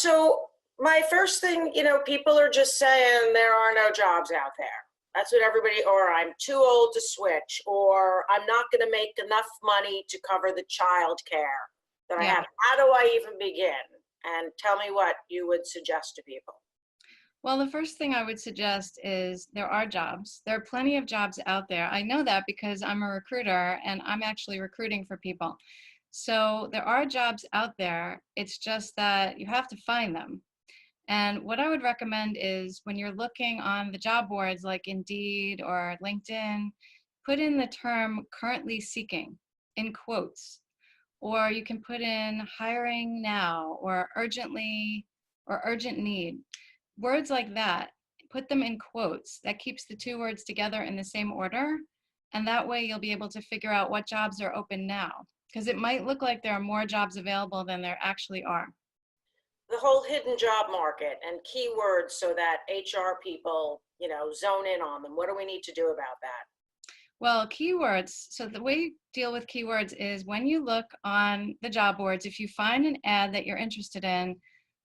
So my first thing, people are just saying there are no jobs out there. That's what everybody, or I'm too old to switch, or I'm not going to make enough money to cover the child care that I Yeah. have. How do I even begin? And tell me what you would suggest to people. Well, the first thing I would suggest is there are jobs. There are plenty of jobs out there. I know that because I'm a recruiter and I'm actually recruiting for people. So there are jobs out there. It's just that you have to find them. And what I would recommend is when you're looking on the job boards like Indeed or LinkedIn, put in the term currently seeking in quotes, or you can put in hiring now or urgently or urgent need. Words like that, put them in quotes. That keeps the two words together in the same order. And that way you'll be able to figure out what jobs are open now. Because it might look like there are more jobs available than there actually are. The whole hidden job market and keywords so that HR people, zone in on them. What do we need to do about that? Well, keywords. So the way you deal with keywords is when you look on the job boards, if you find an ad that you're interested in,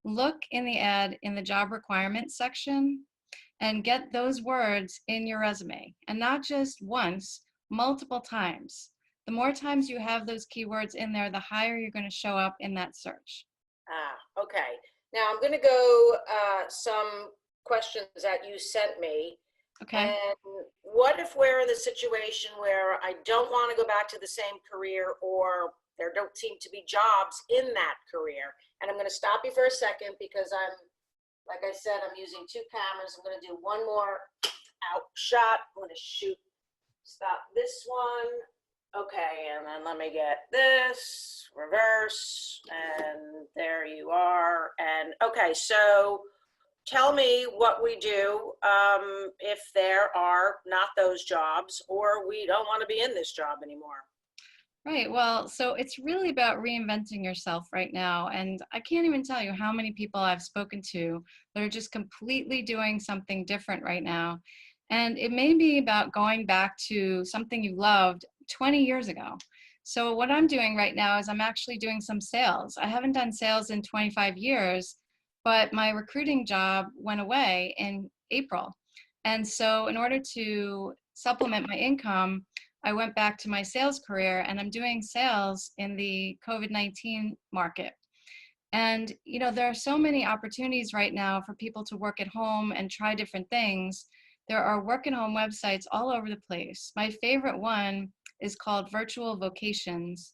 look in the ad in the job requirements section and get those words in your resume. And not just once, multiple times. The more times you have those keywords in there, the higher you're going to show up in that search. Okay. Now I'm going to go some questions that you sent me. Okay. And what if we're in the situation where I don't want to go back to the same career, or there don't seem to be jobs in that career? And I'm going to stop you for a second because like I said, I'm using two cameras. I'm going to do one more out shot. I'm going to stop this one. Okay, and then let me get this, reverse, and there you are. And okay, so tell me what we do if there are not those jobs, or we don't want to be in this job anymore. Right. Well, so it's really about reinventing yourself right now. And I can't even tell you how many people I've spoken to that are just completely doing something different right now. And it may be about going back to something you loved 20 years ago. So what I'm doing right now is I'm actually doing some sales. I haven't done sales in 25 years, but my recruiting job went away in April. And so in order to supplement my income, I went back to my sales career and I'm doing sales in the COVID-19 market. And, there are so many opportunities right now for people to work at home and try different things. There are work at home websites all over the place. My favorite one is called Virtual Vocations.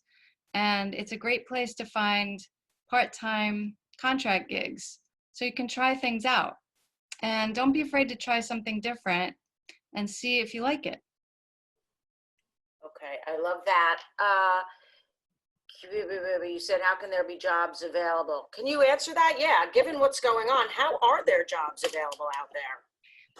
And it's a great place to find part-time contract gigs. So you can try things out. And don't be afraid to try something different and see if you like it. Okay, I love that. You said, how can there be jobs available? Can you answer that? Yeah, given what's going on, how are there jobs available out there?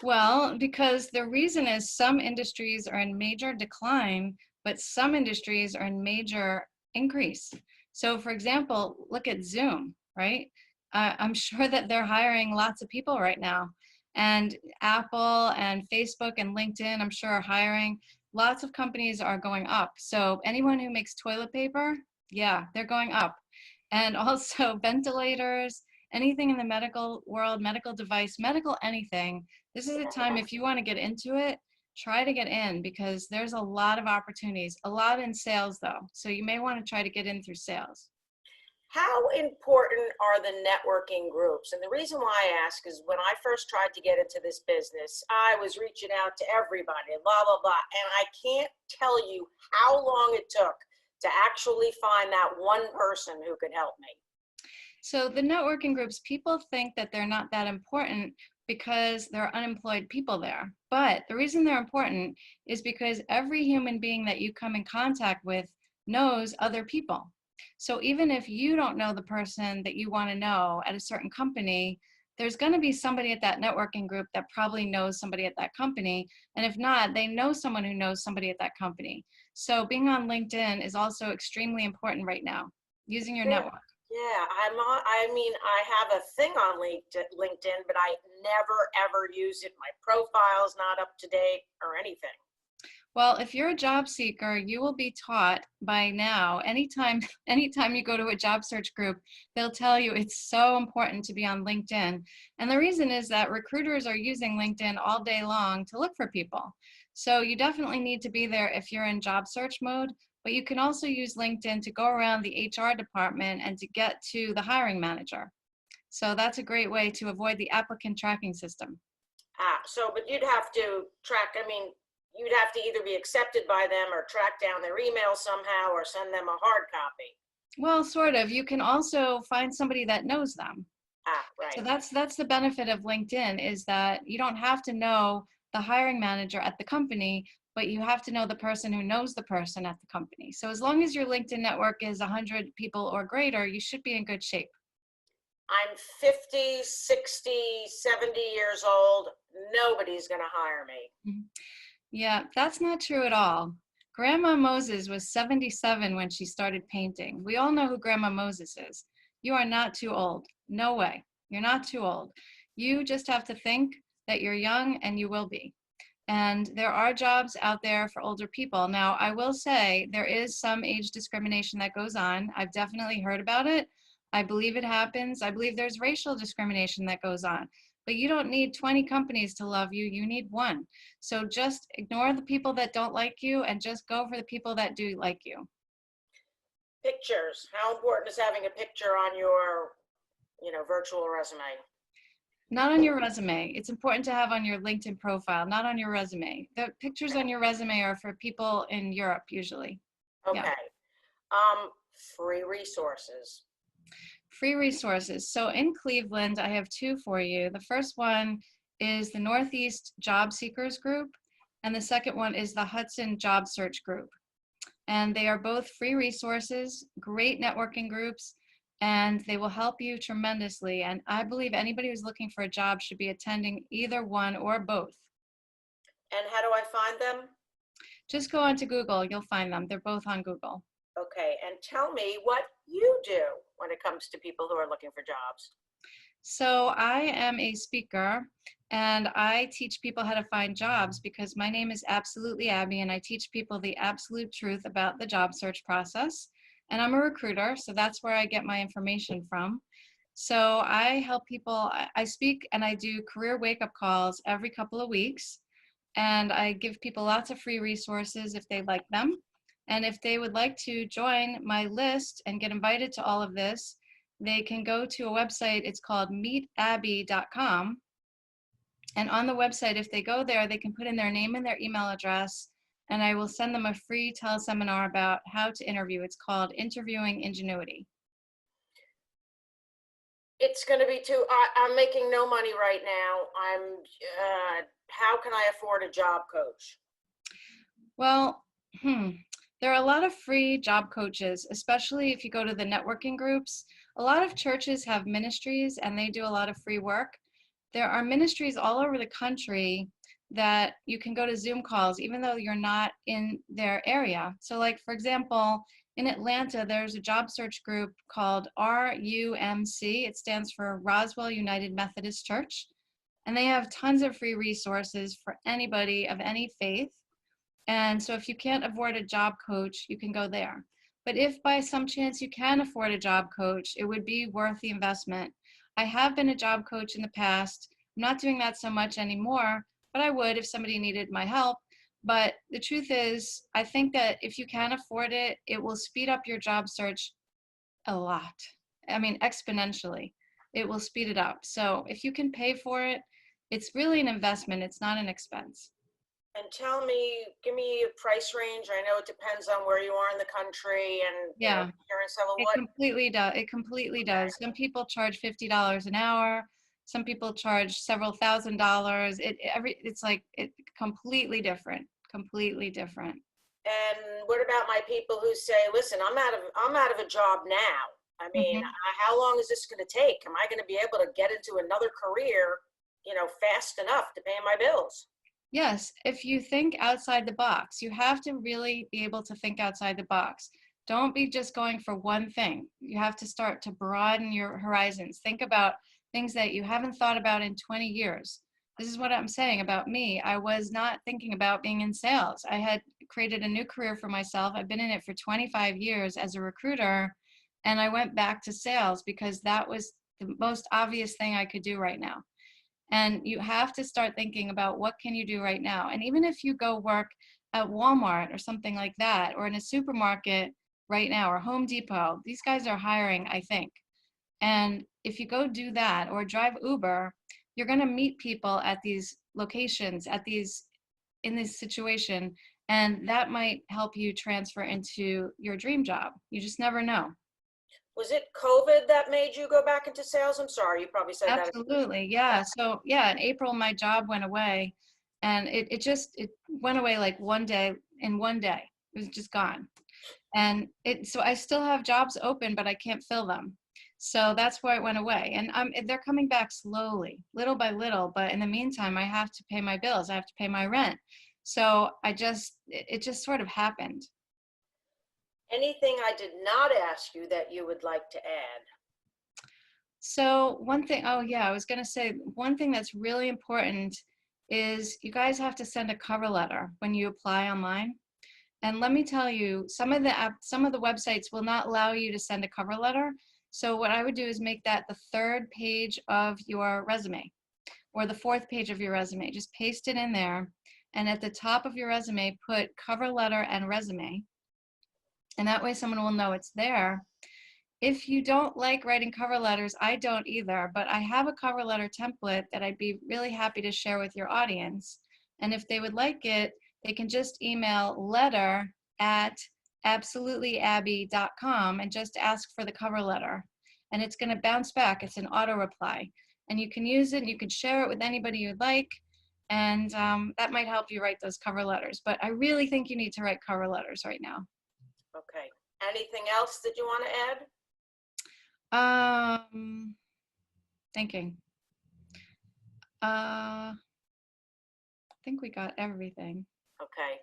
Well, because the reason is some industries are in major decline, but some industries are in major increase. So for example, look at Zoom, right? I'm sure that they're hiring lots of people right now. And Apple and Facebook and LinkedIn, I'm sure are hiring. Lots of companies are going up. So anyone who makes toilet paper, yeah, they're going up. And also ventilators, anything in the medical world, medical device, medical anything. This is a time if you want to get into it, try to get in because there's a lot of opportunities, a lot in sales though. So you may want to try to get in through sales. How important are the networking groups? And the reason why I ask is when I first tried to get into this business, I was reaching out to everybody, blah, blah, blah. And I can't tell you how long it took to actually find that one person who could help me. So the networking groups, people think that they're not that important because there are unemployed people there. But the reason they're important is because every human being that you come in contact with knows other people. So even if you don't know the person that you want to know at a certain company, there's going to be somebody at that networking group that probably knows somebody at that company. And if not, they know someone who knows somebody at that company. So being on LinkedIn is also extremely important right now, using your network. Yeah, I have a thing on LinkedIn, but I never, ever use it. My profile's not up to date or anything. Well, if you're a job seeker, you will be taught by now, anytime anytime you go to a job search group, they'll tell you it's so important to be on LinkedIn. And the reason is that recruiters are using LinkedIn all day long to look for people. So you definitely need to be there if you're in job search mode, but you can also use LinkedIn to go around the HR department and to get to the hiring manager. So that's a great way to avoid the applicant tracking system. But you'd have to track, I mean, you'd have to either be accepted by them or track down their email somehow or send them a hard copy. Well, sort of. You can also find somebody that knows them. So Right. that's the benefit of LinkedIn is that you don't have to know the hiring manager at the company, but you have to know the person who knows the person at the company. So as long as your LinkedIn network is 100 people or greater, you should be in good shape. I'm 50, 60, 70 years old. Nobody's going to hire me. Mhm. Yeah, that's not true at all. Grandma Moses was 77 when she started painting. We all know who Grandma Moses is. You are not too old. No way. You're not too old. You just have to think that you're young and you will be. And there are jobs out there for older people. Now, I will say there is some age discrimination that goes on. I've definitely heard about it. I believe it happens. I believe there's racial discrimination that goes on. But you don't need 20 companies to love you. You need one. So just ignore the people that don't like you and just go for the people that do like you. Pictures. How important is having a picture on your, virtual resume? Not on your resume. It's important to have on your LinkedIn profile, not on your resume. The pictures on your resume are for people in Europe usually. Yeah. Okay. Free resources. Free resources. So in Cleveland, I have two for you. The first one is the Northeast Job Seekers Group, and the second one is the Hudson Job Search Group. And they are both free resources, great networking groups, and they will help you tremendously. And I believe anybody who's looking for a job should be attending either one or both. And how do I find them? Just go onto Google, you'll find them. They're both on Google. Okay. And tell me what you do when it comes to people who are looking for jobs. So I am a speaker and I teach people how to find jobs because my name is Absolutely Abby and I teach people the absolute truth about the job search process. And I'm a recruiter, so that's where I get my information from. So I help people, I speak and I do career wake-up calls every couple of weeks. And I give people lots of free resources if they like them. And if they would like to join my list and get invited to all of this, they can go to a website. It's called meetabby.com. And on the website, if they go there, they can put in their name and their email address, and I will send them a free teleseminar about how to interview. It's called Interviewing Ingenuity. It's going to be I'm making no money right now. How can I afford a job coach? Well, there are a lot of free job coaches, especially if you go to the networking groups. A lot of churches have ministries and they do a lot of free work. There are ministries all over the country that you can go to Zoom calls, even though you're not in their area. So like, for example, in Atlanta, there's a job search group called RUMC. It stands for Roswell United Methodist Church. And they have tons of free resources for anybody of any faith. And so if you can't afford a job coach, you can go there. But if by some chance you can afford a job coach, it would be worth the investment. I have been a job coach in the past. I'm not doing that so much anymore, but I would if somebody needed my help. But the truth is, I think that if you can afford it, it will speed up your job search a lot. I mean, exponentially. It will speed it up. So if you can pay for it, it's really an investment. It's not an expense. And give me a price range. I know it depends on where you are in the country and Yeah, parents level. it completely does. It completely does. Some people charge $50 an hour. Some people charge several $1,000s. It's completely different. Completely different. And what about my people who say, "Listen, I'm out of a job now. I mean, Mhm. how long is this going to take? Am I going to be able to get into another career, fast enough to pay my bills?" Yes, if you think outside the box, you have to really be able to think outside the box. Don't be just going for one thing. You have to start to broaden your horizons. Think about things that you haven't thought about in 20 years. This is what I'm saying about me. I was not thinking about being in sales. I had created a new career for myself. I've been in it for 25 years as a recruiter, and I went back to sales because that was the most obvious thing I could do right now. And you have to start thinking about what can you do right now. And even if you go work at Walmart or something like that, or in a supermarket right now, or Home Depot, these guys are hiring, I think. And if you go do that or drive Uber, you're going to meet people at these locations, in this situation, and that might help you transfer into your dream job. You just never know. Was it COVID that made you go back into sales? I'm sorry, you probably said that. Absolutely. Yeah. So yeah, in April, my job went away, and it went away like one day, in one day. It was just gone. And so I still have jobs open, but I can't fill them. So that's why it went away. And they're coming back slowly, little by little. But in the meantime, I have to pay my bills. I have to pay my rent. So it just sort of happened. Anything I did not ask you that you would like to add? So one thing, oh yeah, I was going to say one thing that's really important is you guys have to send a cover letter when you apply online. And let me tell you, some of the websites will not allow you to send a cover letter. So what I would do is make that the third page of your resume, or the fourth page of your resume. Just paste it in there. And at the top of your resume, put cover letter and resume. And that way someone will know it's there. If you don't like writing cover letters, I don't either, but I have a cover letter template that I'd be really happy to share with your audience. And if they would like it, they can just email letter@absolutelyabbey.com and just ask for the cover letter. And it's going to bounce back. It's an auto reply. And you can use it and you can share it with anybody you'd like. And that might help you write those cover letters. But I really think you need to write cover letters right now. Okay. Anything else that you want to add? Thinking. I think we got everything. Okay.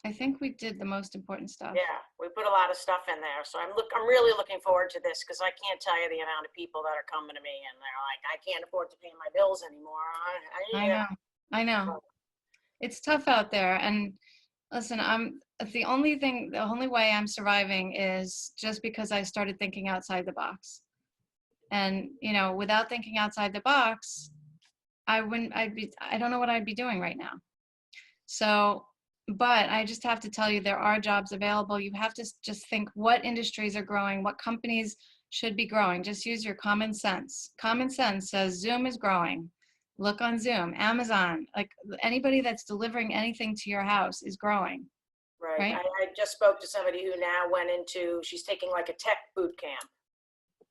I think we did the most important stuff. Yeah, we put a lot of stuff in there. So I'm really looking forward to this, because I can't tell you the amount of people that are coming to me and they're like, I can't afford to pay my bills anymore. I know. It's tough out there. And listen, the only way I'm surviving is just because I started thinking outside the box. And, without thinking outside the box, I don't know what I'd be doing right now. So, but I just have to tell you, there are jobs available. You have to just think what industries are growing, what companies should be growing. Just use your common sense. Common sense says Zoom is growing. Look on Zoom. Amazon, like anybody that's delivering anything to your house is growing. Right. I just spoke to somebody who now she's taking like a tech boot camp.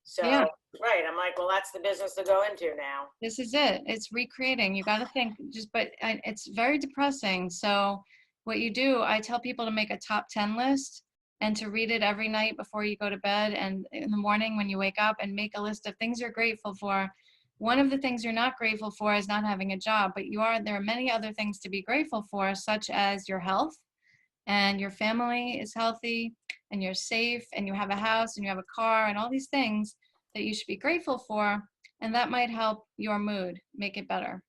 So, yeah. Right. I'm like, well, that's the business to go into now. This is it. It's recreating. You got to think but it's very depressing. So what you do, I tell people to make a top 10 list and to read it every night before you go to bed and in the morning when you wake up, and make a list of things you're grateful for. One of the things you're not grateful for is not having a job, but there are many other things to be grateful for, such as your health, and your family is healthy, and you're safe, and you have a house, and you have a car, and all these things that you should be grateful for. And that might help your mood, make it better.